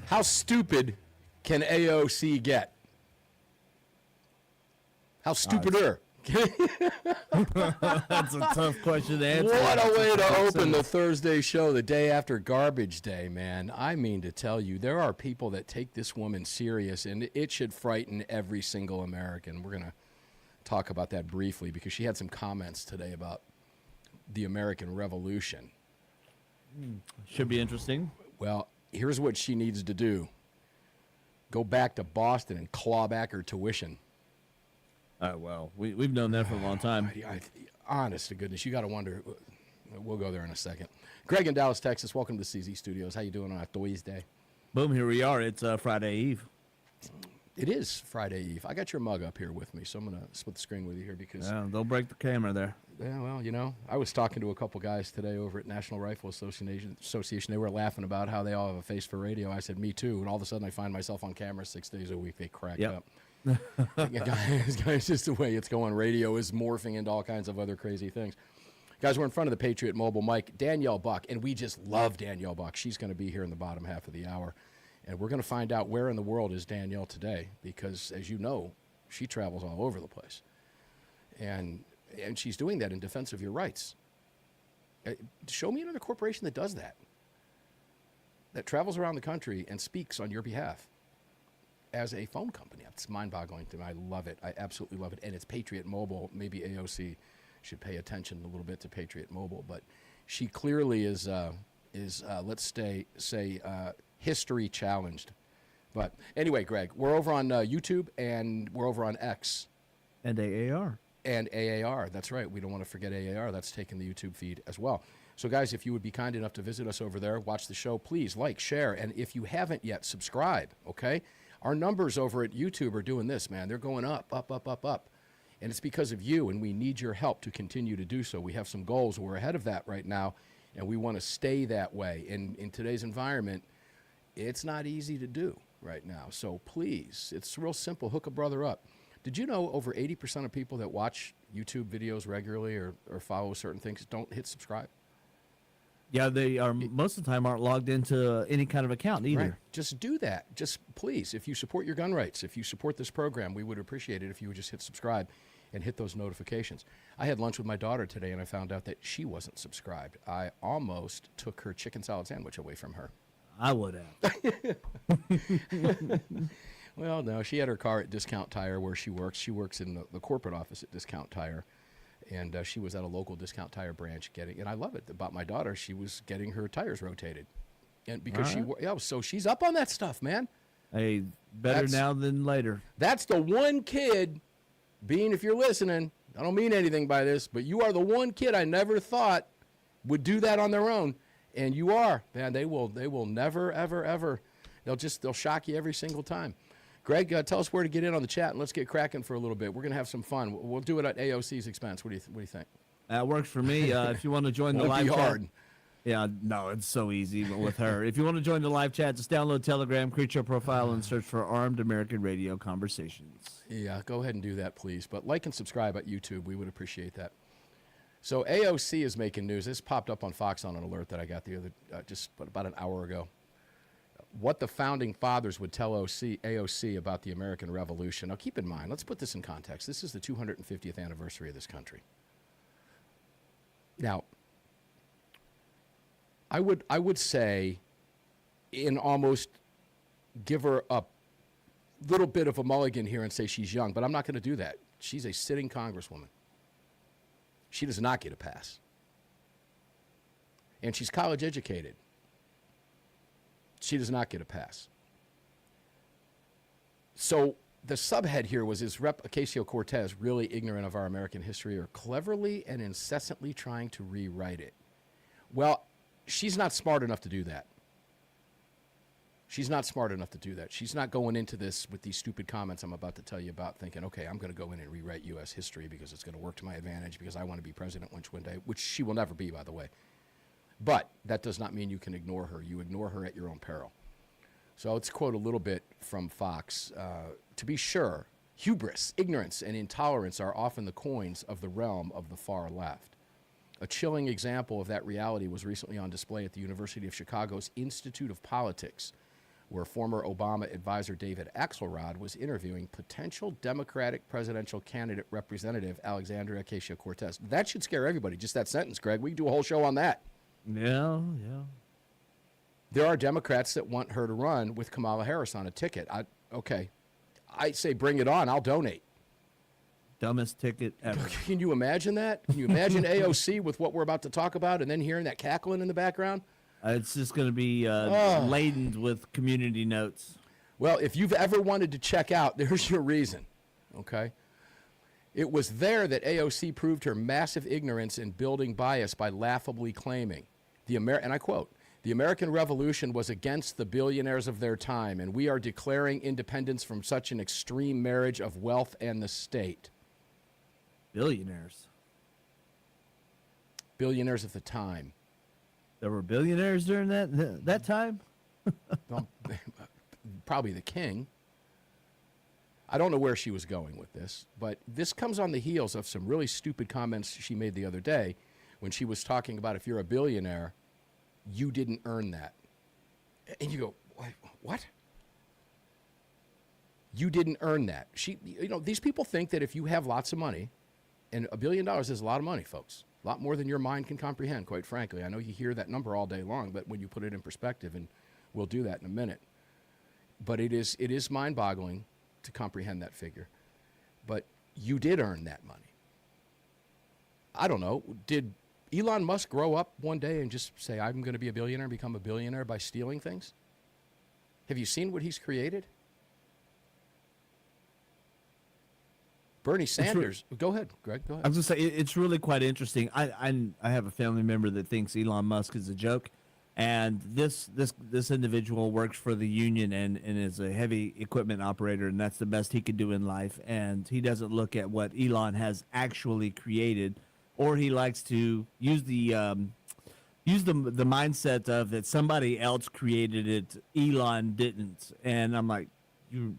How stupid can AOC get? How stupider? That's a tough question to answer. What a way to open the Thursday show, the day after Garbage Day, man. I mean to tell you, there are people that take this woman serious, and it should frighten every single American. We're going to talk about that briefly because she had some comments today about the American Revolution. Should be interesting. Well, here's what she needs to do. Go back to Boston and claw back her tuition. Well, we've known that for a long time. Honest to goodness, you got to wonder. We'll go there in a second. Greg in Dallas, Texas, welcome to CZ Studios. How you doing on a Thursday? Boom, here we are. It's Friday Eve. It is Friday Eve. I got your mug up here with me, so I'm going to split the screen with you here because... Yeah, don't break the camera there. Yeah, well, you know, I was talking to a couple guys today over at National Rifle Association. They were laughing about how they all have a face for radio. I said, me too. And all of a sudden I find myself on camera 6 days a week. They crack up. It's just the way it's going. Radio is morphing into all kinds of other crazy things. Guys, we're in front of the Patriot Mobile mic, Danielle Buck, and we just love Danielle Buck. She's going to be here in the bottom half of the hour. And we're going to find out where in the world is Danielle today because, as you know, she travels all over the place. And she's doing that in defense of your rights. Show me another corporation that does that travels around the country and speaks on your behalf as a phone company. It's mind-boggling to me. I love it. I absolutely love it. And it's Patriot Mobile. Maybe AOC should pay attention a little bit to Patriot Mobile. But she clearly is let's say, history challenged. But anyway, Greg, we're over on YouTube and we're over on X. And AAR. And AAR, that's right. We don't want to forget AAR. That's taking the YouTube feed as well. So, guys, if you would be kind enough to visit us over there, watch the show, please like, share, and if you haven't yet, subscribe, okay? Our numbers over at YouTube are doing this, man. They're going up, up, up, up, up. And it's because of you, and we need your help to continue to do so. We have some goals. We're ahead of that right now, and we want to stay that way. In today's environment, it's not easy to do right now. So, please, it's real simple. Hook a brother up. Did you know over 80% of people that watch YouTube videos regularly or follow certain things don't hit subscribe? Yeah, they are most of the time aren't logged into any kind of account either. Right. Just do that. Just please, if you support your gun rights, if you support this program, we would appreciate it if you would just hit subscribe and hit those notifications. I had lunch with my daughter today and I found out that she wasn't subscribed. I almost took her chicken salad sandwich away from her. I would have. Well, no, she had her car at Discount Tire where she works. She works in the corporate office at Discount Tire. And she was at a local Discount Tire branch and I love it about my daughter. She was getting her tires rotated. And because so she's up on that stuff, man. Hey, better now than later. That's the one kid, Bean, if you're listening, I don't mean anything by this, but you are the one kid I never thought would do that on their own. And you are, man, they will never, ever, ever. They'll shock you every single time. Greg, tell us where to get in on the chat, and let's get cracking for a little bit. We're going to have some fun. We'll do it at AOC's expense. What do you think? That works for me. If you want to join the live chat. Yeah, no, it's so easy with her. If you want to join the live chat, just download Telegram, create your profile, and search for Armed American Radio Conversations. Yeah, go ahead and do that, please. But like and subscribe at YouTube. We would appreciate that. So AOC is making news. This popped up on Fox on an alert that I got the other just about an hour ago. What the founding fathers would tell AOC about the American Revolution. Now, keep in mind, let's put this in context. This is the 250th anniversary of this country. Now, I would say, in almost give her a little bit of a mulligan here and say she's young, but I'm not going to do that. She's a sitting congresswoman. She does not get a pass. And she's college educated. She does not get a pass. So the subhead here was, is Rep. Ocasio-Cortez really ignorant of our American history or cleverly and incessantly trying to rewrite it? Well, she's not smart enough to do that. She's not smart enough to do that. She's not going into this with these stupid comments I'm about to tell you about thinking, okay, I'm going to go in and rewrite U.S. history because it's going to work to my advantage because I want to be president one day, which she will never be, by the way. But that does not mean you can ignore her. You ignore her at your own peril. So let's quote a little bit from Fox. To be sure, hubris, ignorance, and intolerance are often the coins of the realm of the far left. A chilling example of that reality was recently on display at the University of Chicago's Institute of Politics, where former Obama advisor David Axelrod was interviewing potential Democratic presidential candidate Representative Alexandria Ocasio-Cortez. That should scare everybody, just that sentence, Greg. We can do a whole show on that. Yeah. There are Democrats that want her to run with Kamala Harris on a ticket. I say bring it on. I'll donate. Dumbest ticket ever. Can you imagine that? Can you imagine AOC with what we're about to talk about and then hearing that cackling in the background? It's just going to be laden with community notes. Well, if you've ever wanted to check out, there's your reason, okay? It was there that AOC proved her massive ignorance and building bias by laughably claiming, and I quote, "The American Revolution was against the billionaires of their time, and we are declaring independence from such an extreme marriage of wealth and the state." Billionaires. Billionaires of the time. There were billionaires during that time? Well, probably the king. I don't know where she was going with this, but this comes on the heels of some really stupid comments she made the other day when she was talking about if you're a billionaire, you didn't earn that. And you go, what? You didn't earn that. These people think that if you have lots of money, and $1 billion is a lot of money, folks. A lot more than your mind can comprehend, quite frankly. I know you hear that number all day long, but when you put it in perspective, and we'll do that in a minute. But it is mind-boggling to comprehend that figure. But you did earn that money. I don't know. Did Elon Musk grow up one day and just say, I'm going to be a billionaire and become a billionaire by stealing things? Have you seen what he's created? Bernie Sanders. Go ahead, Greg. Go ahead. I was going to say, it's really quite interesting. I have a family member that thinks Elon Musk is a joke. And this individual works for the union and is a heavy equipment operator, and that's the best he could do in life. And he doesn't look at what Elon has actually created, or he likes to use the mindset of that somebody else created it, Elon didn't. And I'm like, you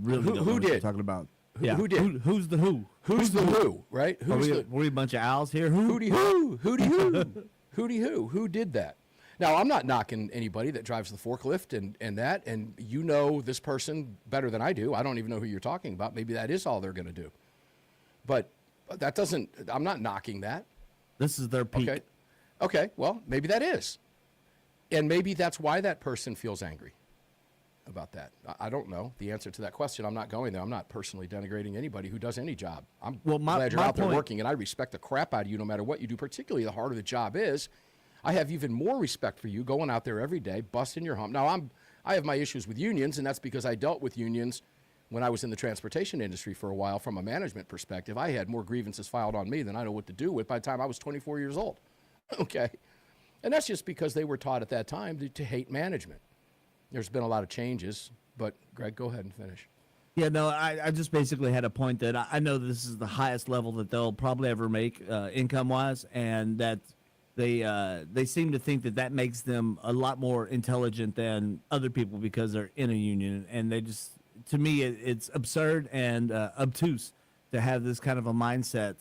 really don't know what you're talking about. Who did? Who's the who? Who's the who? Right? Were we a bunch of owls here? Hooty who? Hooty who? Hooty who? Who did that? Now, I'm not knocking anybody that drives the forklift and that, and you know this person better than I do. I don't even know who you're talking about. Maybe that is all they're going to do. But that doesn't, I'm not knocking that. This is their peak. Okay, well, maybe that is. And maybe that's why that person feels angry about that. I don't know the answer to that question. I'm not going there. I'm not personally denigrating anybody who does any job. I'm glad you're out there working, and I respect the crap out of you no matter what you do, particularly the harder the job is. I have even more respect for you going out there every day, busting your hump. Now, I have my issues with unions, and that's because I dealt with unions when I was in the transportation industry for a while. From a management perspective, I had more grievances filed on me than I know what to do with by the time I was 24 years old. Okay? And that's just because they were taught at that time to hate management. There's been a lot of changes, but Greg, go ahead and finish. Yeah, no, I just basically had a point that I know this is the highest level that they'll probably ever make income-wise, and that they seem to think that makes them a lot more intelligent than other people because they're in a union, and they just, to me, it's absurd and obtuse to have this kind of a mindset,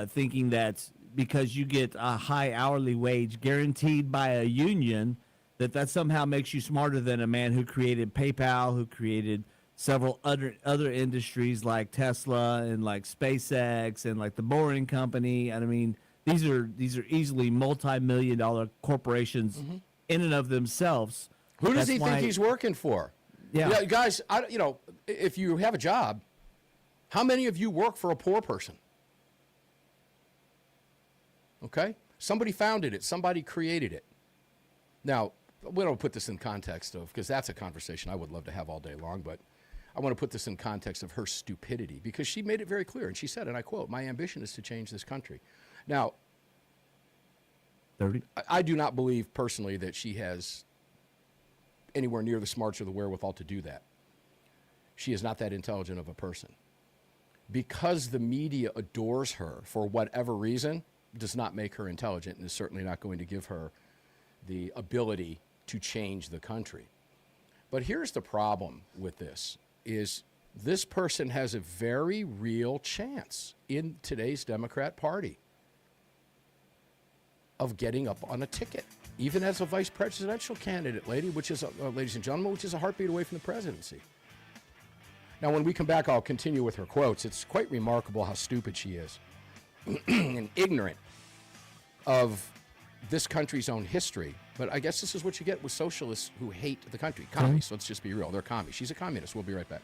thinking that because you get a high hourly wage guaranteed by a union, that somehow makes you smarter than a man who created PayPal, who created several other industries like Tesla and like SpaceX and like the Boring Company. And I mean, these are easily multi-million-dollar corporations in and of themselves. Who does he think he's working for? Yeah, guys, if you have a job, how many of you work for a poor person? Okay? Somebody founded it. Somebody created it. Now, we don't put this in context of, because that's a conversation I would love to have all day long, but I want to put this in context of her stupidity, because she made it very clear, and she said, and I quote, "My ambition is to change this country." Now, 30. I do not believe personally that she has anywhere near the smarts or the wherewithal to do that. She is not that intelligent of a person. Because the media adores her for whatever reason does not make her intelligent, and is certainly not going to give her the ability to change the country. But here's the problem with this, is this person has a very real chance in today's Democrat Party of getting up on a ticket. even as a vice presidential candidate, ladies and gentlemen, which is a heartbeat away from the presidency. Now, when we come back, I'll continue with her quotes. It's quite remarkable how stupid she is and ignorant of this country's own history. But I guess this is what you get with socialists who hate the country. Commies, let's just be real. They're commies. She's a communist. We'll be right back.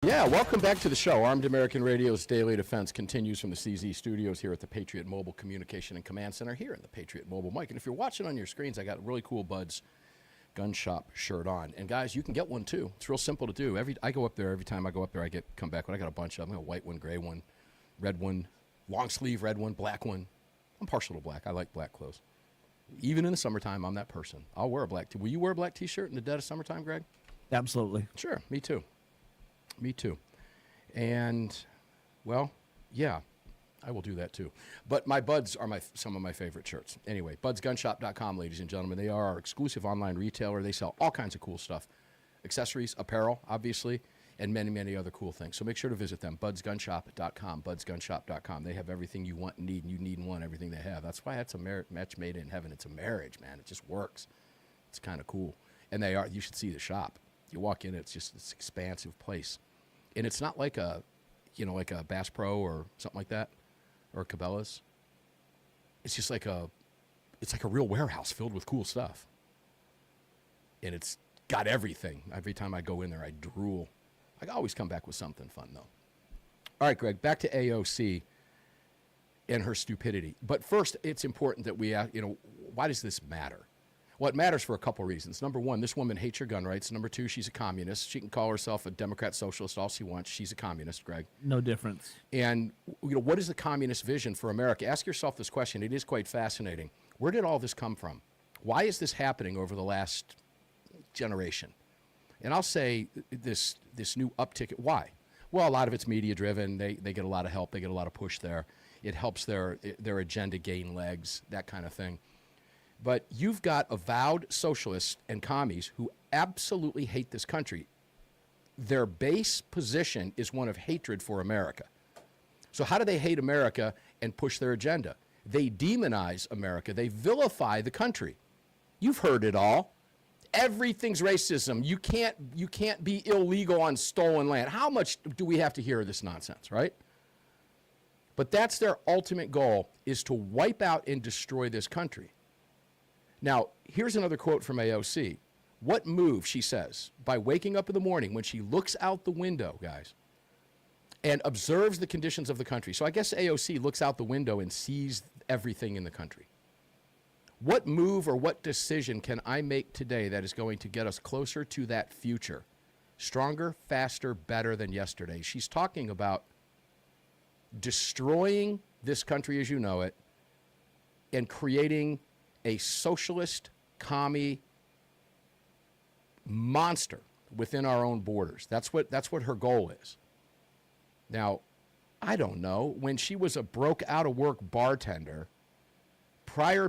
Yeah, welcome back to the show. Armed American Radio's Daily Defense continues from the CZ studios here at the Patriot Mobile Communication and Command Center here in the Patriot Mobile Mic. And if you're watching on your screens, I got really cool buds Gun Shop shirt on. And guys, you can get one too. It's real simple to do. I go up there, every time I go up there, come back when I got a bunch of them. I got a white one, gray one, red one, long sleeve red one, black one. I'm partial to black. I like black clothes. Even in the summertime, I'm that person. I'll wear a black Will you wear a black t-shirt in the dead of summertime, Greg? Absolutely. Sure, me too. Me too. And, well, yeah, I will do that too. But my Buds are some of my favorite shirts. Anyway, budsgunshop.com, ladies and gentlemen. They are our exclusive online retailer. They sell all kinds of cool stuff. Accessories, apparel, obviously, and many, many other cool things. So make sure to visit them, budsgunshop.com, budsgunshop.com. They have everything you want and need, and you need and want everything they have. That's why it's a match made in heaven. It's a marriage, man. It just works. It's kind of cool. And you should see the shop. You walk in, it's just this expansive place. And it's not like a Bass Pro or something like that, or Cabela's. It's just like a real warehouse filled with cool stuff. And it's got everything. Every time I go in there, I drool. I always come back with something fun, though. All right, Greg, back to AOC and her stupidity. But first, it's important that we, why does this matter? Well, it matters for a couple reasons. Number one, this woman hates your gun rights. Number two, she's a communist. She can call herself a Democrat socialist all she wants. She's a communist, Greg. No difference. And what is the communist vision for America? Ask yourself this question. It is quite fascinating. Where did all this come from? Why is this happening over the last generation? And I'll say this new uptick. Why? Well, a lot of it's media driven. They get a lot of help. They get a lot of push there. It helps their agenda gain legs, that kind of thing. But you've got avowed socialists and commies who absolutely hate this country. Their base position is one of hatred for America. So how do they hate America and push their agenda? They demonize America. They vilify the country. You've heard it all. Everything's racism. You can't be illegal on stolen land. How much do we have to hear this nonsense, right? But that's their ultimate goal, is to wipe out and destroy this country. Now, here's another quote from AOC. What move, she says, by waking up in the morning when she looks out the window, guys, and observes the conditions of the country. So I guess AOC looks out the window and sees everything in the country. What move or what decision can I make today that is going to get us closer to that future? Stronger, faster, better than yesterday. She's talking about destroying this country as you know it and creating a socialist, commie monster within our own borders. That's what her goal is. Now, I don't know. When she was a broke, out-of-work bartender,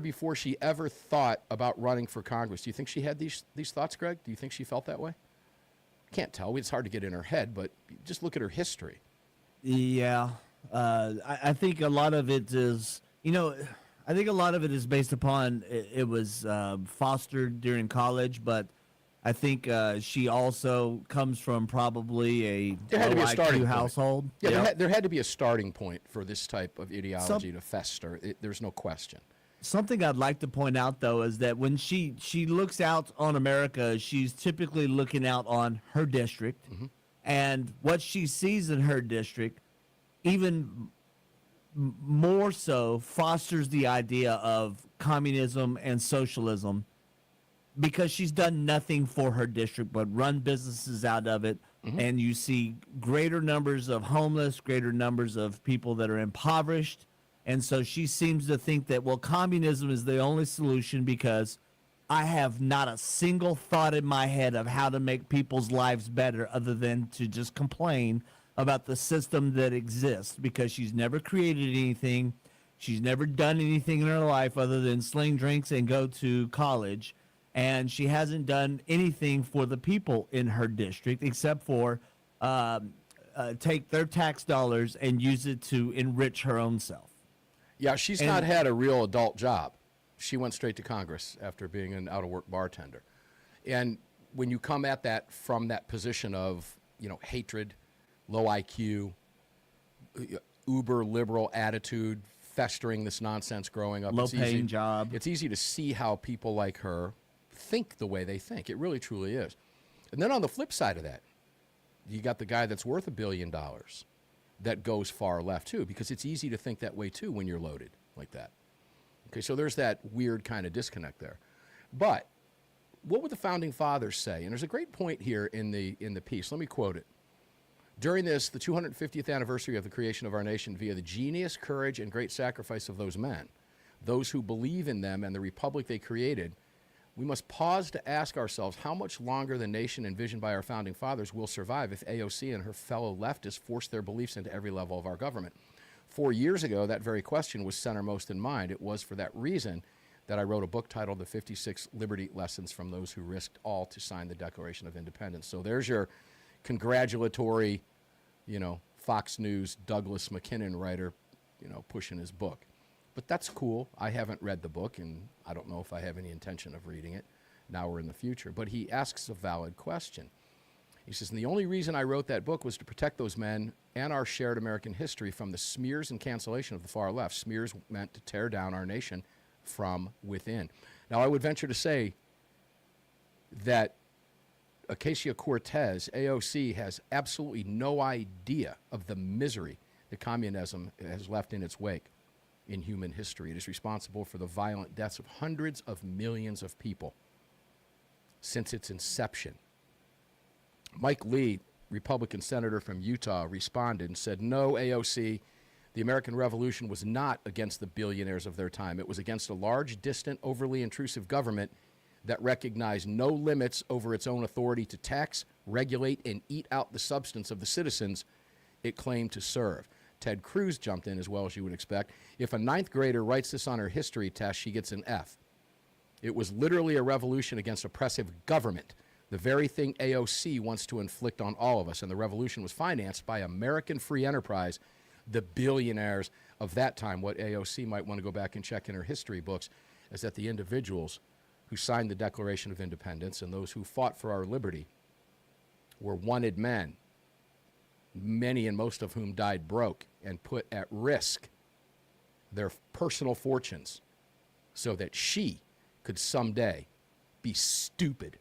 before she ever thought about running for Congress, do you think she had these thoughts, Greg? Do you think she felt that way? Can't tell. It's hard to get in her head, but just look at her history. Yeah. I think a lot of it is, I think a lot of it is based upon it was fostered during college, but I think she also comes from probably a low IQ household. Yeah, there had to be a starting point for this type of ideology to fester. There's no question. Something I'd like to point out, though, is that when she looks out on America, she's typically looking out on her district. Mm-hmm. And what she sees in her district, even more so, fosters the idea of communism and socialism, because she's done nothing for her district but run businesses out of it. Mm-hmm. And you see greater numbers of homeless, greater numbers of people that are impoverished. And so she seems to think that, well, communism is the only solution because I have not a single thought in my head of how to make people's lives better other than to just complain about the system that exists, because she's never created anything. She's never done anything in her life other than sling drinks and go to college. And she hasn't done anything for the people in her district except for take their tax dollars and use it to enrich her own self. Yeah, she's not had a real adult job. She went straight to Congress after being an out-of-work bartender. And when you come at that from that position of, hatred, low IQ, uber liberal attitude, festering this nonsense growing up. Low-paying job. It's easy to see how people like her think the way they think. It really, truly is. And then on the flip side of that, you got the guy that's worth $1 billion that goes far left, too, because it's easy to think that way, too, when you're loaded like that. Okay, so there's that weird kind of disconnect there. But what would the founding fathers say? And there's a great point here in the piece. Let me quote it. During this, the 250th anniversary of the creation of our nation, via the genius, courage, and great sacrifice of those men, those who believe in them and the republic they created, we must pause to ask ourselves how much longer the nation envisioned by our founding fathers will survive if AOC and her fellow leftists force their beliefs into every level of our government. 4 years ago, that very question was centermost in mind. It was for that reason that I wrote a book titled The 56 Liberty Lessons from Those Who Risked All to Sign the Declaration of Independence. So there's your congratulatory, Fox News Douglas McKinnon writer, pushing his book. But that's cool. I haven't read the book, and I don't know if I have any intention of reading it now or in the future. But he asks a valid question. He says, and the only reason I wrote that book was to protect those men and our shared American history from the smears and cancellation of the far left. Smears meant to tear down our nation from within. Now, I would venture to say that Ocasio-Cortez, AOC, has absolutely no idea of the misery that communism has left in its wake in human history. It is responsible for the violent deaths of hundreds of millions of people since its inception. Mike Lee, Republican senator from Utah, responded and said, no, AOC, the American Revolution was not against the billionaires of their time. It was against a large, distant, overly intrusive government that recognized no limits over its own authority to tax, regulate, and eat out the substance of the citizens it claimed to serve. Ted Cruz jumped in as well, as you would expect. If a ninth grader writes this on her history test, she gets an F. It was literally a revolution against oppressive government, the very thing AOC wants to inflict on all of us. And the revolution was financed by American free enterprise, the billionaires of that time. What AOC might want to go back and check in her history books is that the individuals who signed the Declaration of Independence and those who fought for our liberty were wanted men, many and most of whom died broke and put at risk their personal fortunes so that she could someday be stupid.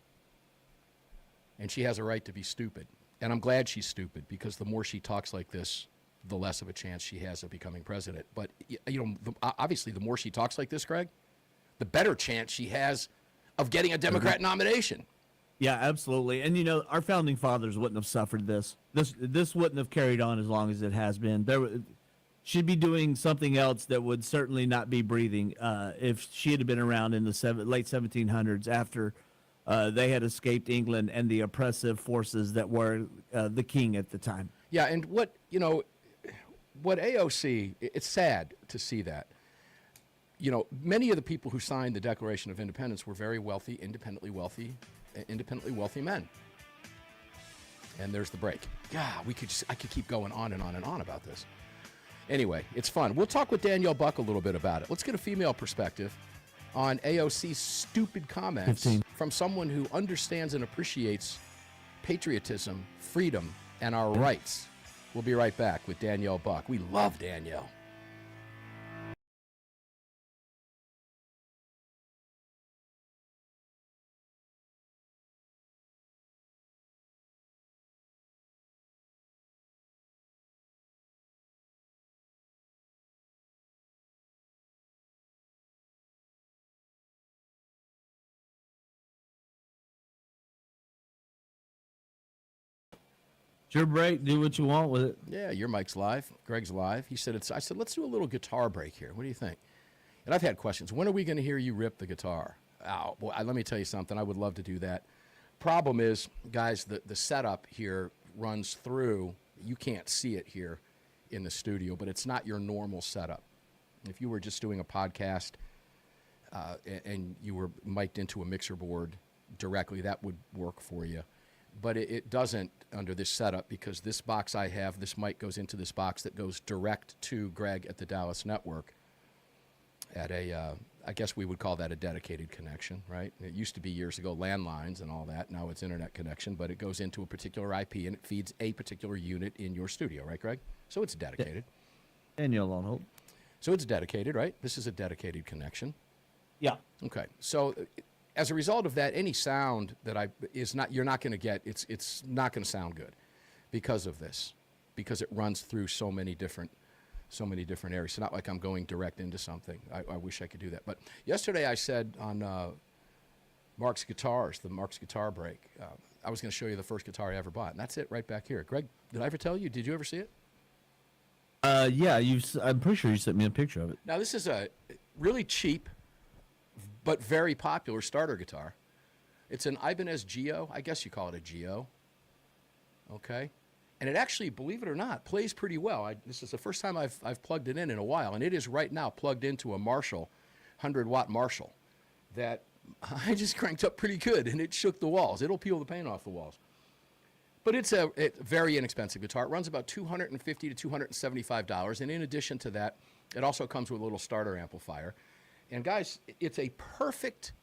And she has a right to be stupid. And I'm glad she's stupid, because the more she talks like this, the less of a chance she has of becoming president. But, obviously, the more she talks like this, Greg, the better chance she has of getting a Democrat nomination. Yeah, absolutely. And our founding fathers wouldn't have suffered this. This wouldn't have carried on as long as it has been. She'd be doing something else that would certainly not be breathing if she had been around in the late 1700s after they had escaped England and the oppressive forces that were the king at the time. Yeah, and what AOC, it's sad to see that. Many of the people who signed the Declaration of Independence were very wealthy, independently wealthy men. And there's the break. Yeah, I could keep going on and on and on about this. Anyway, it's fun. We'll talk with Danielle Buck a little bit about it. Let's get a female perspective on AOC's stupid comments 15. From someone who understands and appreciates patriotism, freedom, and our rights. We'll be right back with Danielle Buck. We love Danielle. It's your break. Do what you want with it. Yeah, your mic's live. Greg's live. He said I said, let's do a little guitar break here. What do you think? And I've had questions. When are we going to hear you rip the guitar? Oh, boy, let me tell you something. I would love to do that. Problem is, guys, the setup here runs through. You can't see it here in the studio, but it's not your normal setup. If you were just doing a podcast and you were mic'd into a mixer board directly, that would work for you. But it doesn't under this setup, because this box I have, this mic goes into this box that goes direct to Greg at the Dallas network at I guess we would call that a dedicated connection, right? It used to be years ago landlines and all that. Now it's internet connection, but it goes into a particular IP and it feeds a particular unit in your studio, right, Greg? So it's dedicated. Danielle on hold. So it's dedicated, right? This is a dedicated connection. Yeah. Okay. So as a result of that, any sound that you're not going to get, it's not going to sound good because of this, because it runs through so many different areas. It's not like I'm going direct into something. I wish I could do that. But yesterday I said on Mark's Guitars, the Mark's Guitar Break. I was going to show you the first guitar I ever bought, and that's it right back here. Greg, did I ever tell you? Did you ever see it? Yeah, I'm pretty sure you sent me a picture of it. Now, this is a really cheap but very popular starter guitar. It's an Ibanez Geo. I guess you call it a Geo. Okay? And it actually, believe it or not, plays pretty well. This is the first time I've plugged it in a while, and it is right now plugged into a Marshall, 100-watt Marshall, that I just cranked up pretty good, and it shook the walls. It'll peel the paint off the walls. But it's a very inexpensive guitar. It runs about $250 to $275, and in addition to that, it also comes with a little starter amplifier. And guys, it's a perfect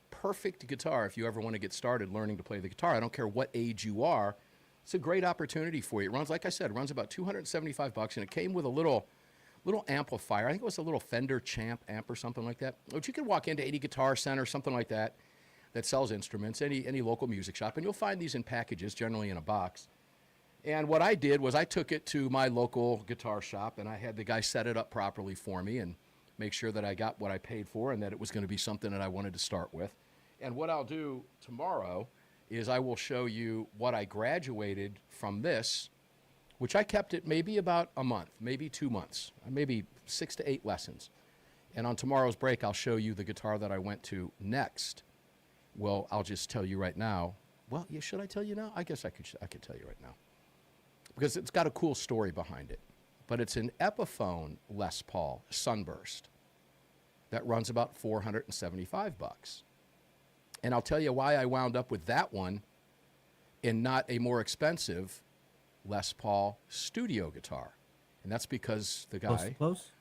guitar if you ever want to get started learning to play the guitar. I don't care what age you are. It's a great opportunity for you. It runs, like I said, it runs about $275, and it came with a little amplifier. I think it was a little Fender Champ amp or something like that, which you can walk into any Guitar Center, something like that, that sells instruments, any local music shop, and you'll find these in packages, generally in a box. And what I did was I took it to my local guitar shop, and I had the guy set it up properly for me and make sure that I got what I paid for and that it was going to be something that I wanted to start with. And what I'll do tomorrow is I will show you what I graduated from this, which I kept it maybe about a month, maybe 2 months, maybe 6 to 8 lessons. And on tomorrow's break, I'll show you the guitar that I went to next. Well, I'll just tell you right now. Well, yeah, should I tell you now? I guess I could tell you right now, because it's got a cool story behind it. But it's an Epiphone Les Paul Sunburst that runs about $475. And I'll tell you why I wound up with that one and not a more expensive Les Paul studio guitar. And that's because the guy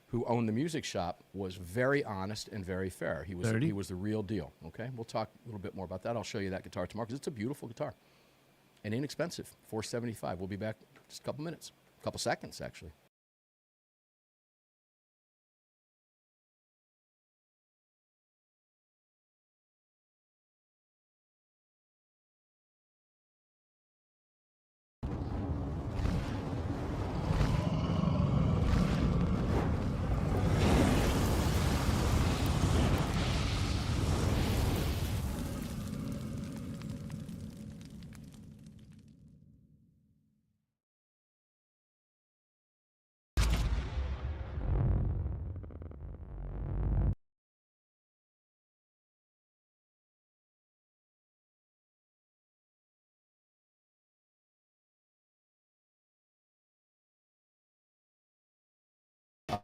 who owned the music shop was very honest and very fair. He was the real deal. Okay, we'll talk a little bit more about that. I'll show you that guitar tomorrow because it's a beautiful guitar and inexpensive. $475. We'll be back in just a couple minutes, a couple seconds actually.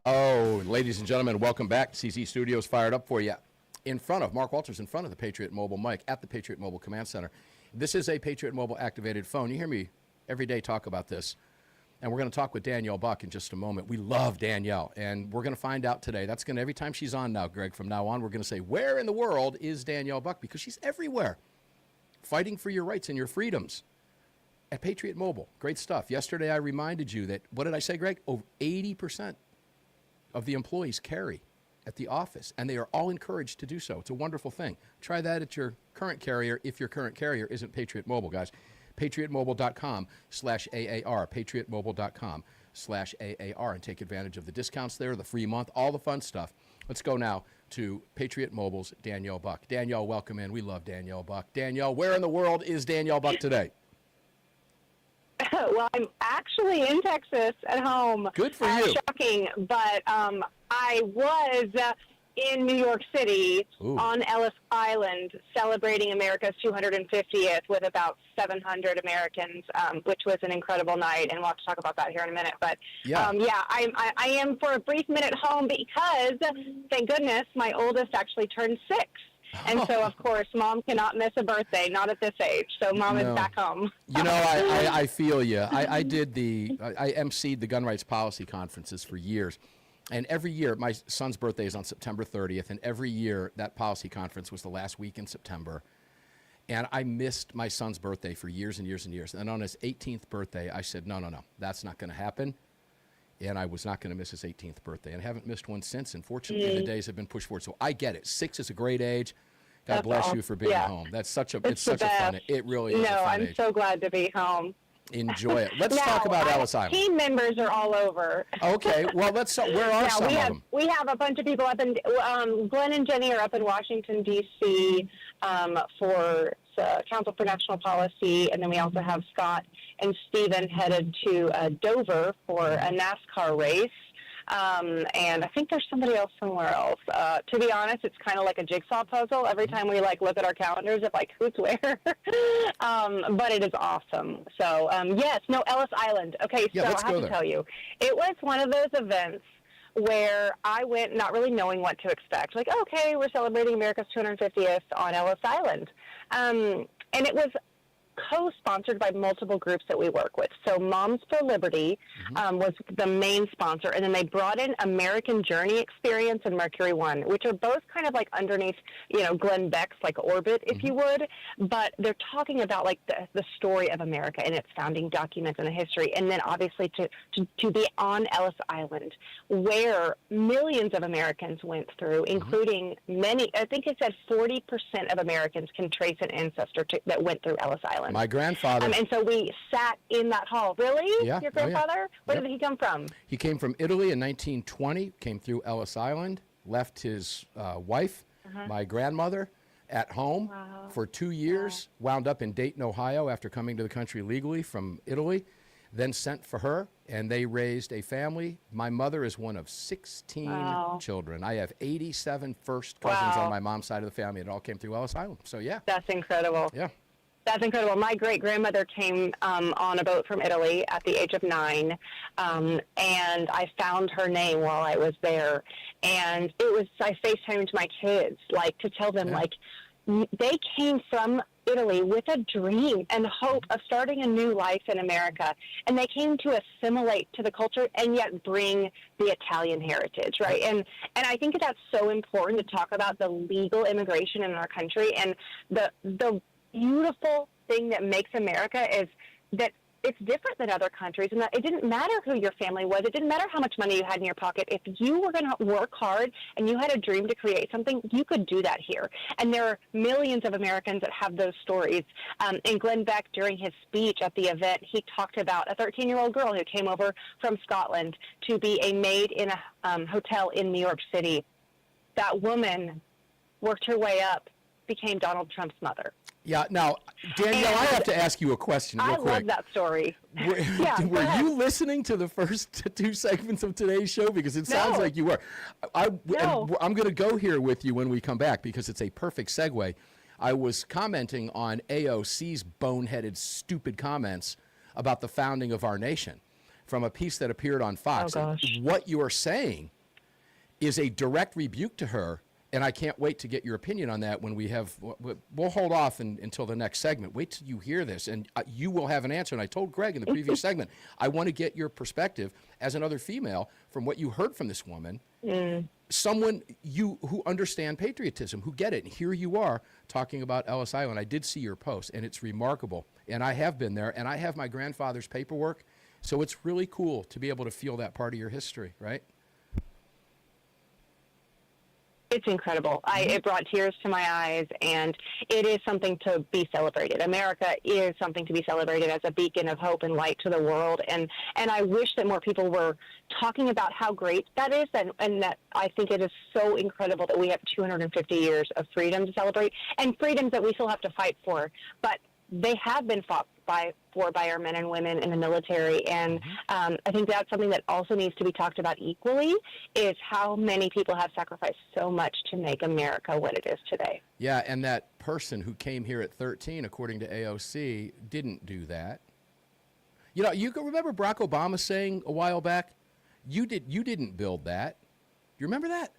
Oh, ladies and gentlemen, welcome back. CZ Studios fired up for you. In front of, Mark Walters in front of the Patriot Mobile mic at the Patriot Mobile Command Center. This is a Patriot Mobile activated phone. You hear me every day talk about this. And we're going to talk with Danielle Buck in just a moment. We love Danielle, and we're going to find out today. That's going to, every time she's on now, Greg, from now on, we're going to say, where in the world is Danielle Buck? Because she's everywhere, fighting for your rights and your freedoms at Patriot Mobile. Great stuff. Yesterday I reminded you that, what did I say, Greg? Over 80% of the employees carry at the office, and they are all encouraged to do so. It's a wonderful thing. Try that at your current carrier if your current carrier isn't Patriot Mobile, guys. PatriotMobile.com/AAR, PatriotMobile.com/AAR, and take advantage of the discounts there, the free month, all the fun stuff. Let's go now to Patriot Mobile's Danielle Buck. Danielle, welcome in. We love Danielle Buck. Danielle, where in the world is Danielle Buck today? Well, I'm actually in Texas at home. Good for you. Shocking, but I was in New York City on Ellis Island celebrating America's 250th with about 700 Americans, which was an incredible night, and we'll have to talk about that here in a minute. But I am for a brief minute home because, thank goodness, my oldest actually turned 6. And so, of course, Mom cannot miss a birthday, not at this age. So Mom is back home. You know, I feel you. I emceed the gun rights policy conferences for years. And every year, my son's birthday is on September 30th. And every year, that policy conference was the last week in September. And I missed my son's birthday for years and years and years. And on his 18th birthday, I said, no, that's not going to happen. And I was not going to miss his 18th birthday. And I haven't missed one since. And fortunately, the days have been pushed forward. So I get it. 6 is a great age. God bless you for being home. That's such a, it's such a fun, it really is a fun I'm age. so glad to be home. Enjoy it. Let's Now, talk about Ellis Island. Team members are all over. Okay, well, where are some of them? We have a bunch of people up in, Glenn and Jenny are up in Washington, D.C. For Council for National Policy, and then we also have Scott and Stephen headed to Dover for a NASCAR race. And I think there's somebody else somewhere else. To be honest, it's kind of like a jigsaw puzzle. Every time we look at our calendars, it's like, who's where? But it is awesome. So, yes, no, Ellis Island. Okay, so I have to tell you, it was one of those events where I went not really knowing what to expect. Like, okay, we're celebrating America's 250th on Ellis Island. And it was co-sponsored by multiple groups that we work with. So Moms for Liberty was the main sponsor, and then they brought in American Journey Experience and Mercury One, which are both kind of underneath, Glenn Beck's orbit, if you would, but they're talking about the story of America and its founding documents and the history, and then obviously to be on Ellis Island, where millions of Americans went through, including many, I think it said 40% of Americans can trace an ancestor that went through Ellis Island. My grandfather. And so we sat in that hall. Really? Yeah. Your grandfather? Oh, yeah. Where did he come from? He came from Italy in 1920, came through Ellis Island, left his wife, my grandmother, at home for 2 years, wound up in Dayton, Ohio after coming to the country legally from Italy, then sent for her, and they raised a family. My mother is one of 16 children. I have 87 first cousins on my mom's side of the family. It all came through Ellis Island. So, yeah. That's incredible. Yeah. That's incredible. My great-grandmother came on a boat from Italy at the age of 9, and I found her name while I was there. And I FaceTimed my kids, to tell them, they came from Italy with a dream and hope of starting a new life in America. And they came to assimilate to the culture and yet bring the Italian heritage, right? And I think that's so important to talk about the legal immigration in our country. And the beautiful thing that makes America is that it's different than other countries, and that it didn't matter who your family was. It didn't matter how much money you had in your pocket. If you were going to work hard and you had a dream to create something, you could do that here. And there are millions of Americans that have those stories. And Glenn Beck, during his speech at the event, he talked about a 13-year-old girl who came over from Scotland to be a maid in a hotel in New York City. That woman worked her way up, became Donald Trump's mother. Yeah. Now, Danielle, I have to ask you a question real quick. I love that story. Were you listening to the first 2 segments of today's show? Because it sounds like you were. No. I'm going to go here with you when we come back because it's a perfect segue. I was commenting on AOC's boneheaded, stupid comments about the founding of our nation from a piece that appeared on Fox. Oh, gosh. What you are saying is a direct rebuke to her. And I can't wait to get your opinion on that when we'll hold off until the next segment. Wait till you hear this, and you will have an answer. And I told Greg in the previous segment, I want to get your perspective as another female from what you heard from this woman, someone who understand patriotism, who get it. And here you are talking about Ellis Island. I did see your post, and it's remarkable. And I have been there, and I have my grandfather's paperwork, so it's really cool to be able to feel that part of your history, right? It's incredible. It brought tears to my eyes, and it is something to be celebrated. America is something to be celebrated as a beacon of hope and light to the world, and I wish that more people were talking about how great that is, and that I think it is so incredible that we have 250 years of freedom to celebrate, and freedoms that we still have to fight for. But they have been fought for by our men and women in the military, and I think that's something that also needs to be talked about equally, is how many people have sacrificed so much to make America what it is today. Yeah, and that person who came here at 13, according to AOC, didn't do that. You know, you can remember Barack Obama saying a while back, you didn't build that. You remember that?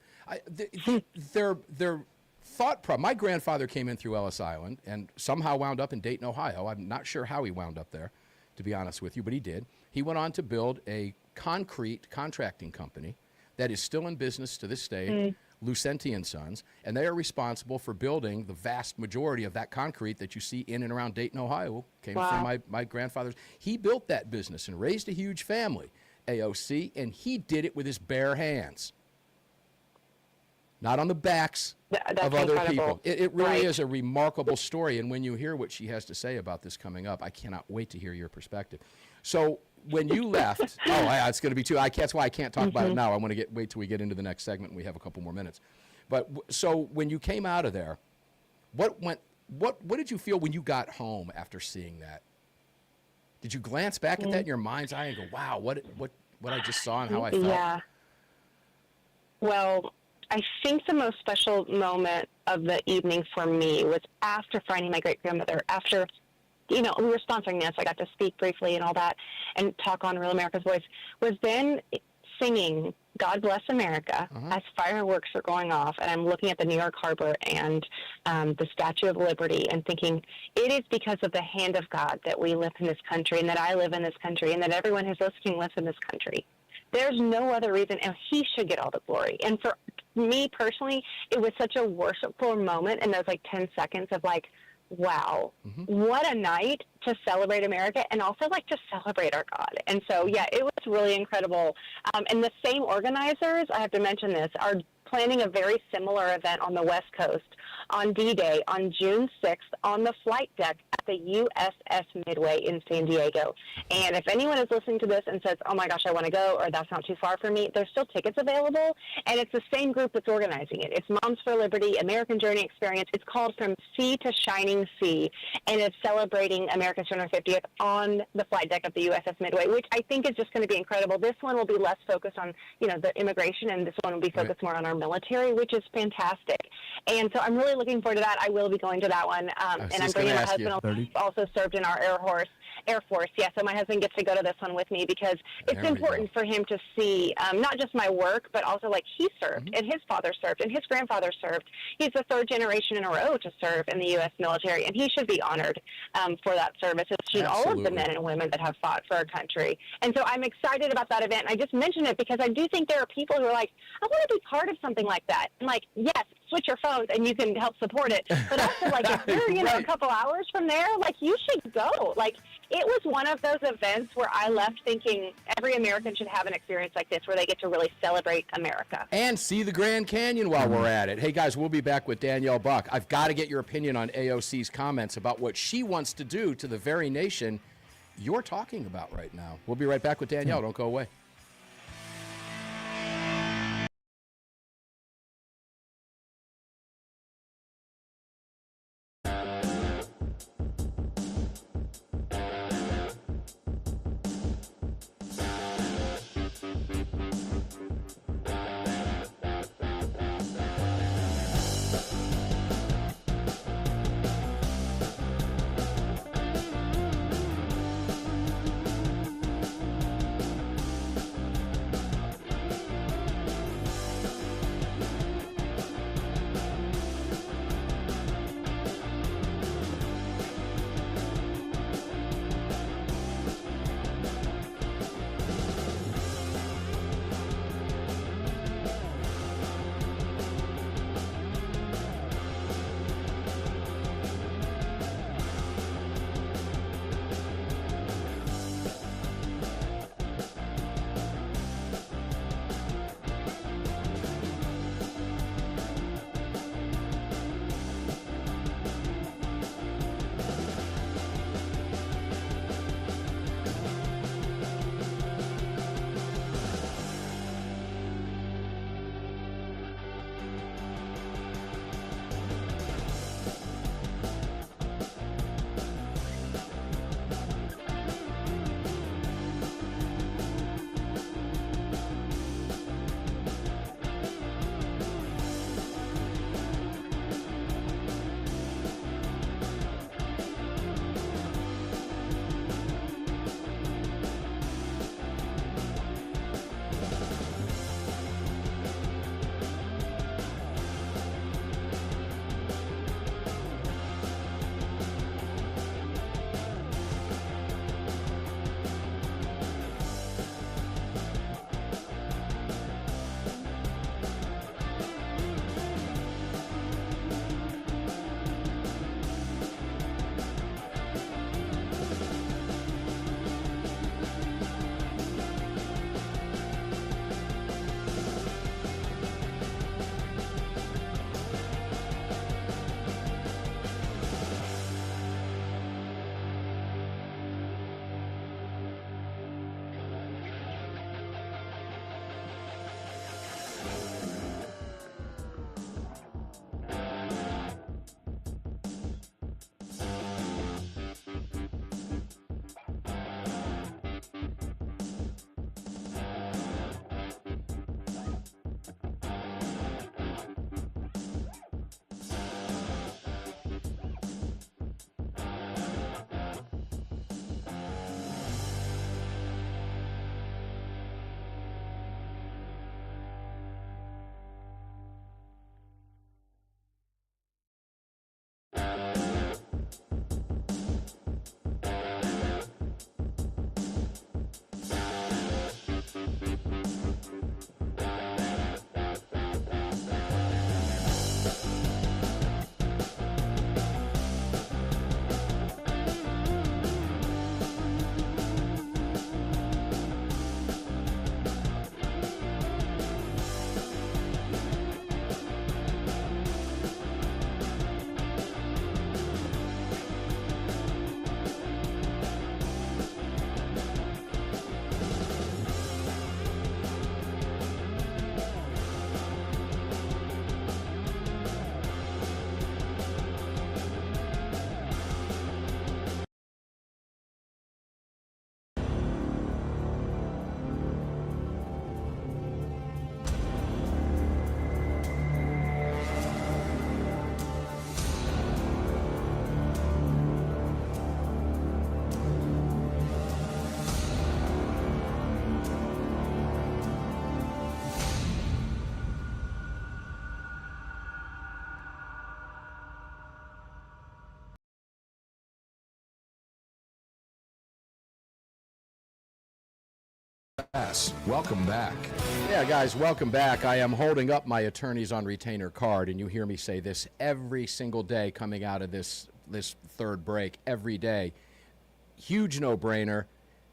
Their thought problem. My grandfather came in through Ellis Island and somehow wound up in Dayton, Ohio. I'm not sure how he wound up there, to be honest with you, but he did. He went on to build a concrete contracting company that is still in business to this day, Lucenti and Sons, and they are responsible for building the vast majority of that concrete that you see in and around Dayton, Ohio. Came from my grandfather's. He built that business and raised a huge family, AOC, and he did it with his bare hands. not on the backs That's of other incredible. people. It really Right. is a remarkable story. And when you hear what she has to say about this coming up, I cannot wait to hear your perspective. So when you left, it's going to be too. That's why I can't talk about it now. I want to wait till we get into the next segment. And we have a couple more minutes. But so when you came out of there, what did you feel when you got home after seeing that? Did you glance back at that in your mind's eye and go, "Wow, what I just saw and how I felt"? Yeah. Well, I think the most special moment of the evening for me was after finding my great-grandmother, after, we were sponsoring this. I got to speak briefly and all that and talk on Real America's Voice, was then singing God Bless America as fireworks are going off. And I'm looking at the New York Harbor and the Statue of Liberty and thinking, it is because of the hand of God that we live in this country and that I live in this country and that everyone who's listening lives in this country. There's no other reason, and he should get all the glory. And for me personally, it was such a worshipful moment in those 10 seconds of wow, what a night to celebrate America and also to celebrate our God. And so, yeah, it was really incredible. And the same organizers, I have to mention this, are planning a very similar event on the West Coast on D-Day on June 6th on the flight deck at the USS Midway in San Diego. And if anyone is listening to this and says, oh my gosh, I want to go, or that's not too far for me, there's still tickets available. And it's the same group that's organizing it. It's Moms for Liberty, American Journey Experience. It's called From Sea to Shining Sea. And it's celebrating America's 250th on the flight deck of the USS Midway, which I think is just going to be incredible. This one will be less focused on, the immigration, and this one will be focused more on our military, which is fantastic. And so I'm really looking forward to that. I will be going to that one. And I'm bringing my husband, also served in our Air Force. Yeah, so my husband gets to go to this one with me because it's important for him to see not just my work, but also he served and his father served and his grandfather served. He's the third generation in a row to serve in the U.S. military, and he should be honored for that service. It should all of the men and women that have fought for our country. And so I'm excited about that event. And I just mention it because I do think there are people who are I want to be part of something like that. And yes, switch your phones and you can help support it. But also, if you're, a couple hours from there, you should go. It was one of those events where I left thinking every American should have an experience like this where they get to really celebrate America. And see the Grand Canyon while we're at it. Hey, guys, we'll be back with Danielle Buck. I've got to get your opinion on AOC's comments about what she wants to do to the very nation you're talking about right now. We'll be right back with Danielle. Don't go away. Yes, welcome back. Yeah, guys, welcome back. I am holding up my attorneys on retainer card, and you hear me say this every single day coming out of this third break, every day. Huge no-brainer.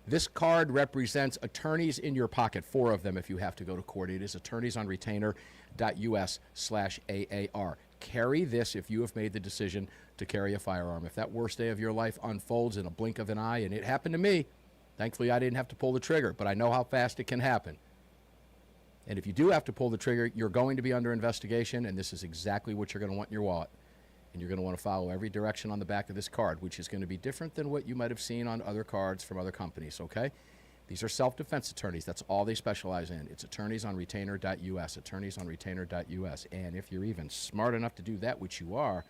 This card represents attorneys in your pocket, 4 of them if you have to go to court. It is attorneysonretainer.us/AAR. Carry this if you have made the decision to carry a firearm. If that worst day of your life unfolds in a blink of an eye, and it happened to me, thankfully I didn't have to pull the trigger, but I know how fast it can happen. And if you do have to pull the trigger, you're going to be under investigation, and this is exactly what you're going to want in your wallet. And you're going to want to follow every direction on the back of this card, which is going to be different than what you might have seen on other cards from other companies, okay? These are self-defense attorneys. That's all they specialize in. It's attorneysonretainer.us, attorneysonretainer.us. And if you're even smart enough to do that, which you are,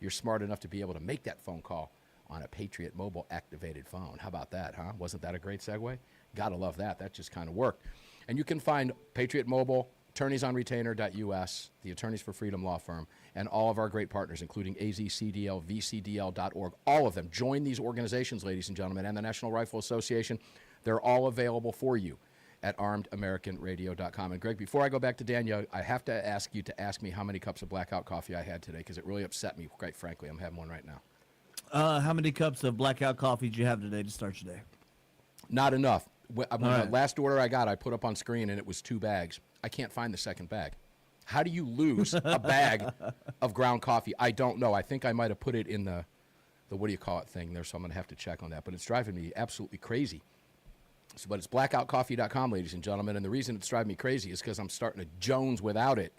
you're smart enough to be able to make that phone call on a Patriot Mobile activated phone. How about that, huh? Wasn't that a great segue? Gotta love that. That just kind of worked. And you can find Patriot Mobile, attorneysonretainer.us, the Attorneys for Freedom Law Firm, and all of our great partners, including AZCDL, VCDL.org. All of them. Join these organizations, ladies and gentlemen, and the National Rifle Association. They're all available for you at armedamericanradio.com. And Greg, before I go back to Danielle, I have to ask you to ask me how many cups of blackout coffee I had today, because it really upset me, quite frankly. I'm having one right now. How many cups of blackout coffee did you have today to start your day? Not enough. When the right. last order I got, I put up on screen, and it was 2 bags. I can't find the second bag. How do you lose a bag of ground coffee? I don't know. I think I might have put it in the what do you call it thing there, so I'm going to have to check on that. But it's driving me absolutely crazy. So, but it's blackoutcoffee.com, ladies and gentlemen, and the reason it's driving me crazy is because I'm starting to jones without it,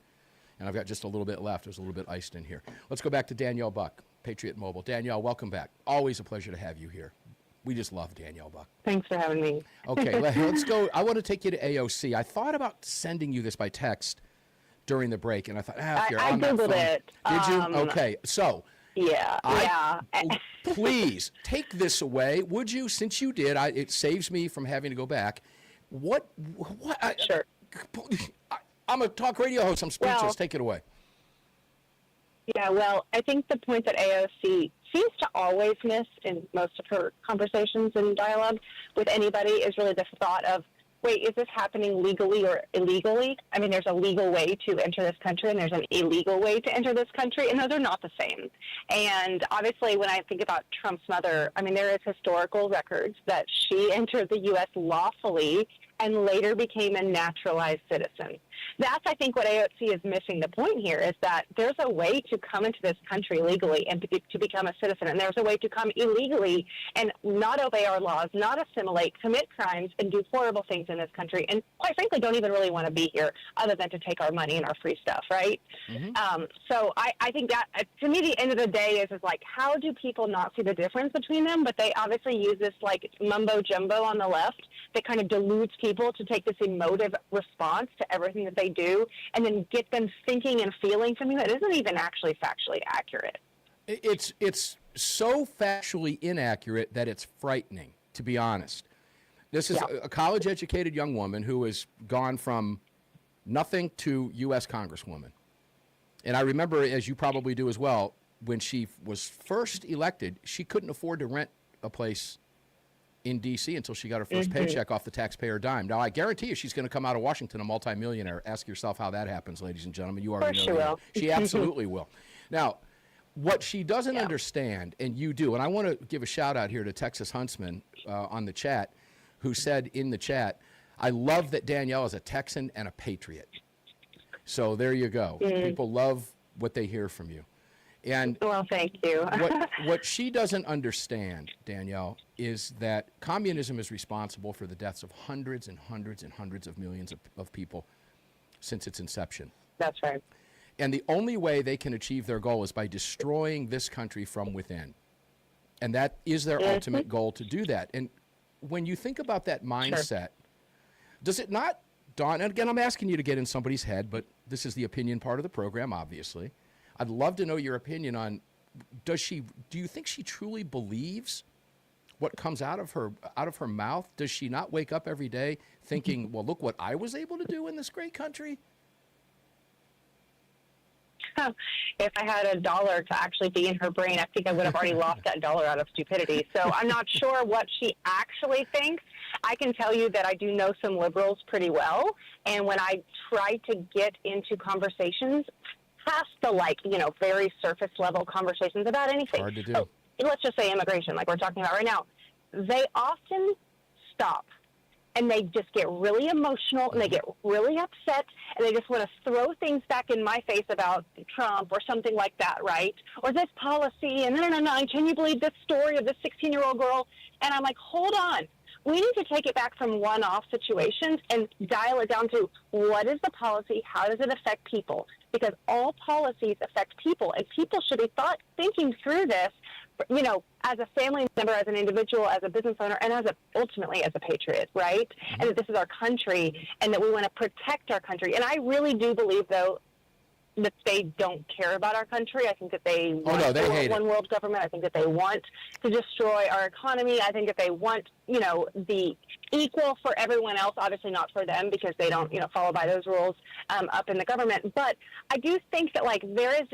and I've got just a little bit left. There's a little bit iced in here. Let's go back to Danielle Buck, Patriot Mobile. Danielle, welcome back. Always a pleasure to have you here. We just love Danielle Buck. Thanks for having me. Okay, let's go. I want to take you to AOC. I thought about sending you this by text during the break, and I thought, if you're on that Googled phone. it. Did you? Okay, so Yeah. please take this away, would you? Since you did, it saves me from having to go back. What? Sure. I'm a talk radio host. I'm speechless. Well, Take it away. Yeah, well, I think the point that AOC seems to always miss in most of her conversations and dialogue with anybody is really the thought of, wait, is this happening legally or illegally? I mean, there's a legal way to enter this country, and there's an illegal way to enter this country, and those are not the same. And obviously, when I think about Trump's mother, I mean, there is historical records that she entered the U.S. lawfully and later became a naturalized citizen. That's, I think, what AOC is missing the point here, is that there's a way to come into this country legally and to become a citizen, and there's a way to come illegally and not obey our laws, not assimilate, commit crimes, and do horrible things in this country, and quite frankly, don't even really want to be here other than to take our money and our free stuff, right? Mm-hmm. So I think that, to me, the end of the day is like, how do people not see the difference between them? But they obviously use this, like, mumbo-jumbo on the left that kind of deludes people to take this emotive response to everything that they do and then get them thinking and feeling something that isn't even actually factually accurate. It's so factually inaccurate that it's frightening, to be honest. This is a college-educated young woman who has gone from nothing to U.S. Congresswoman. And I remember, as you probably do as well, when she was first elected, she couldn't afford to rent a place in D.C. until she got her first paycheck off the taxpayer dime. Now, I guarantee you she's going to come out of Washington a multimillionaire. Ask yourself how that happens, ladies and gentlemen. You already know. She will. She absolutely will. Now, what she doesn't understand, and you do, and I want to give a shout-out here to Texas Huntsman on the chat, who said in the chat, I love that Danielle is a Texan and a patriot. So there you go. People love what they hear from you. And well, thank you. what she doesn't understand, Danielle, is that communism is responsible for the deaths of hundreds and hundreds and hundreds of millions of people since its inception. That's right. And the only way they can achieve their goal is by destroying this country from within. And that is their ultimate goal, to do that. And when you think about that mindset, does it not dawn, and again, I'm asking you to get in somebody's head, but this is the opinion part of the program, obviously. I'd love to know your opinion on, do you think she truly believes what comes out of her mouth? Does she not wake up every day thinking, well, look what I was able to do in this great country? if I had $1 to actually be in her brain, I think I would have already lost that $1 out of stupidity. So I'm not sure what she actually thinks. I can tell you that I do know some liberals pretty well, and when I try to get into conversations past the very surface level conversations about anything, Hard to do. so, let's just say immigration, like we're talking about right now, they often stop. And they just get really emotional, and they get really upset, and they just want to throw things back in my face about Trump or something like that, right? Or this policy, and no, can you believe this story of this 16-year-old girl? And I'm like, hold on. We need to take it back from one-off situations and dial it down to what is the policy, how does it affect people? Because all policies affect people, and people should be thinking through this, as a family member, as an individual, as a business owner, and ultimately as a patriot, right? Mm-hmm. And that this is our country, and that we want to protect our country. And I really do believe, though, that they don't care about our country. I think that they want they hate one world government. I think that they want to destroy our economy. I think that they want, the equal for everyone else, obviously not for them because they don't, follow by those rules up in the government. But I do think that, there is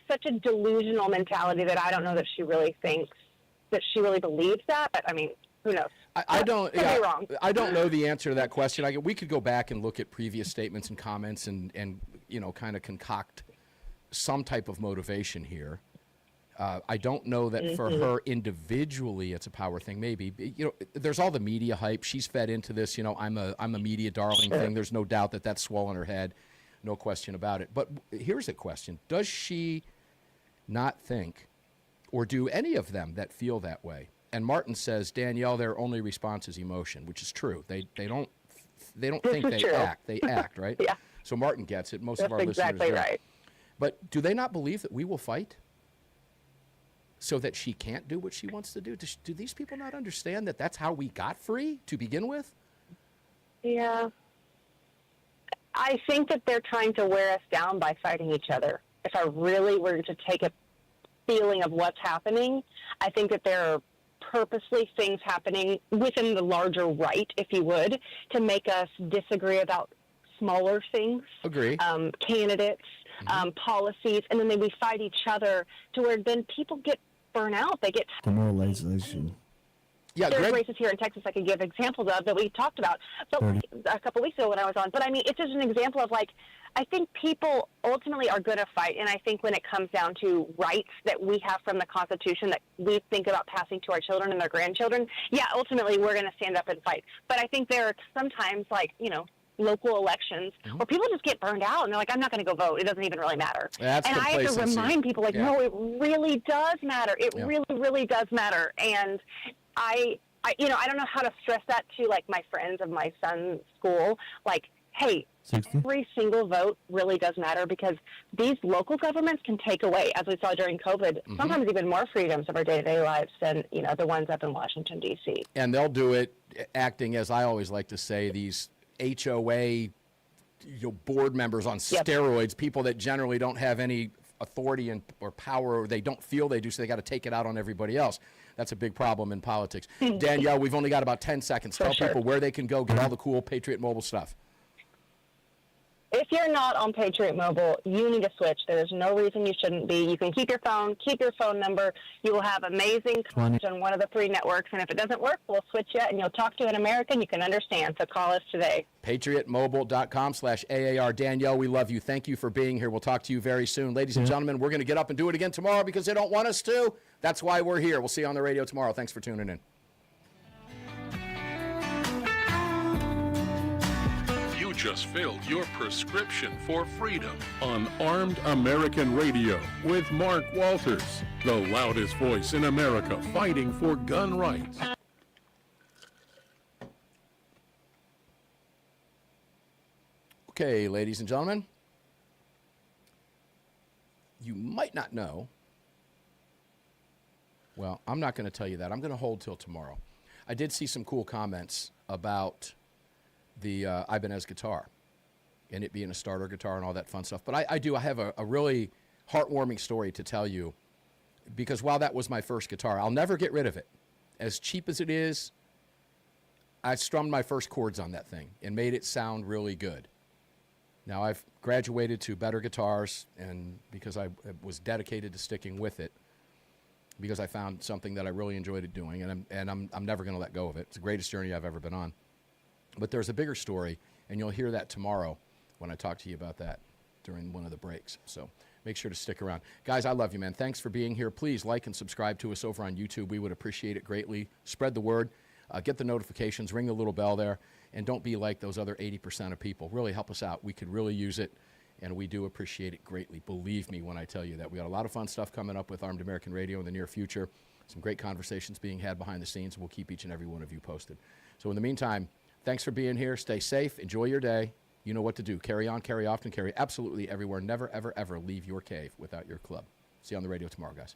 such a delusional mentality that I don't know that she really thinks that she really believes that. But, I mean, who knows? I don't. Could be wrong. I don't know the answer to that question. We could go back and look at previous statements and comments and kind of concoct some type of motivation here. I don't know that for her individually it's a power thing. Maybe there's all the media hype. She's fed into this. I'm a media darling thing. There's no doubt that that's swollen her head, no question about it. But here's a question: does she not think, or do any of them that feel that way? And Martin says, Danielle, their only response is emotion, which is true. They don't think, they true. act. They act, right? Yeah. So Martin gets it. Most That's of our exactly listeners do. right. But do they not believe that we will fight so that she can't do what she wants to do? Do these people not understand that that's how we got free to begin with? Yeah. I think that they're trying to wear us down by fighting each other. If I really were to take a feeling of what's happening, I think that there are purposely things happening within the larger right, if you would, to make us disagree about smaller things. Agree. Candidates, policies, and then we fight each other to where then people get burnt out. They get Demoralization. Yeah, there's Greg, races here in Texas I could give examples of that we talked about, but a couple weeks ago when I was on. But I mean, it's just an example of I think people ultimately are going to fight, and I think when it comes down to rights that we have from the Constitution that we think about passing to our children and their grandchildren, yeah, ultimately we're going to stand up and fight. But I think there are sometimes local elections where people just get burned out and they're like, I'm not going to go vote. It doesn't even really matter. That's and I have to complacency. remind people no, it really does matter. It really, really does matter. And I don't know how to stress that to my friends of my son's school. Hey, 60? every single vote really does matter because these local governments can take away, as we saw during COVID, sometimes even more freedoms of our day-to-day lives than, the ones up in Washington, D.C. and they'll do it acting, as I always like to say, these HOA board members on steroids, people that generally don't have any authority or power, or they don't feel they do, so they got to take it out on everybody else. That's a big problem in politics. Danielle, we've only got about 10 seconds. Tell people where they can go get all the cool Patriot Mobile stuff. If you're not on Patriot Mobile, you need to switch. There's no reason you shouldn't be. You can keep your phone, keep your phone number. You will have amazing coverage on one of the 3 networks. And if it doesn't work, we'll switch you and you'll talk to an American you can understand. So call us today. PatriotMobile.com/AAR. Danielle, we love you. Thank you for being here. We'll talk to you very soon. Ladies and gentlemen, we're going to get up and do it again tomorrow because they don't want us to. That's why we're here. We'll see you on the radio tomorrow. Thanks for tuning in. Just filled your prescription for freedom on Armed American Radio with Mark Walters, the loudest voice in America fighting for gun rights. Okay, ladies and gentlemen, you might not know. Well, I'm not going to tell you that. I'm going to hold till tomorrow. I did see some cool comments about the Ibanez guitar and it being a starter guitar and all that fun stuff. But I have a really heartwarming story to tell you because while that was my first guitar, I'll never get rid of it. As cheap as it is, I strummed my first chords on that thing and made it sound really good. Now, I've graduated to better guitars, and because I was dedicated to sticking with it, because I found something that I really enjoyed doing, and I'm never going to let go of it. It's the greatest journey I've ever been on. But there's a bigger story, and you'll hear that tomorrow when I talk to you about that during one of the breaks. So make sure to stick around. Guys, I love you, man. Thanks for being here. Please like and subscribe to us over on YouTube. We would appreciate it greatly. Spread the word. Get the notifications. Ring the little bell there. And don't be like those other 80% of people. Really help us out. We could really use it, and we do appreciate it greatly. Believe me when I tell you that. We got a lot of fun stuff coming up with Armed American Radio in the near future. Some great conversations being had behind the scenes. We'll keep each and every one of you posted. So in the meantime, thanks for being here. Stay safe. Enjoy your day. You know what to do. Carry on, carry often, carry absolutely everywhere. Never, ever, ever leave your cave without your club. See you on the radio tomorrow, guys.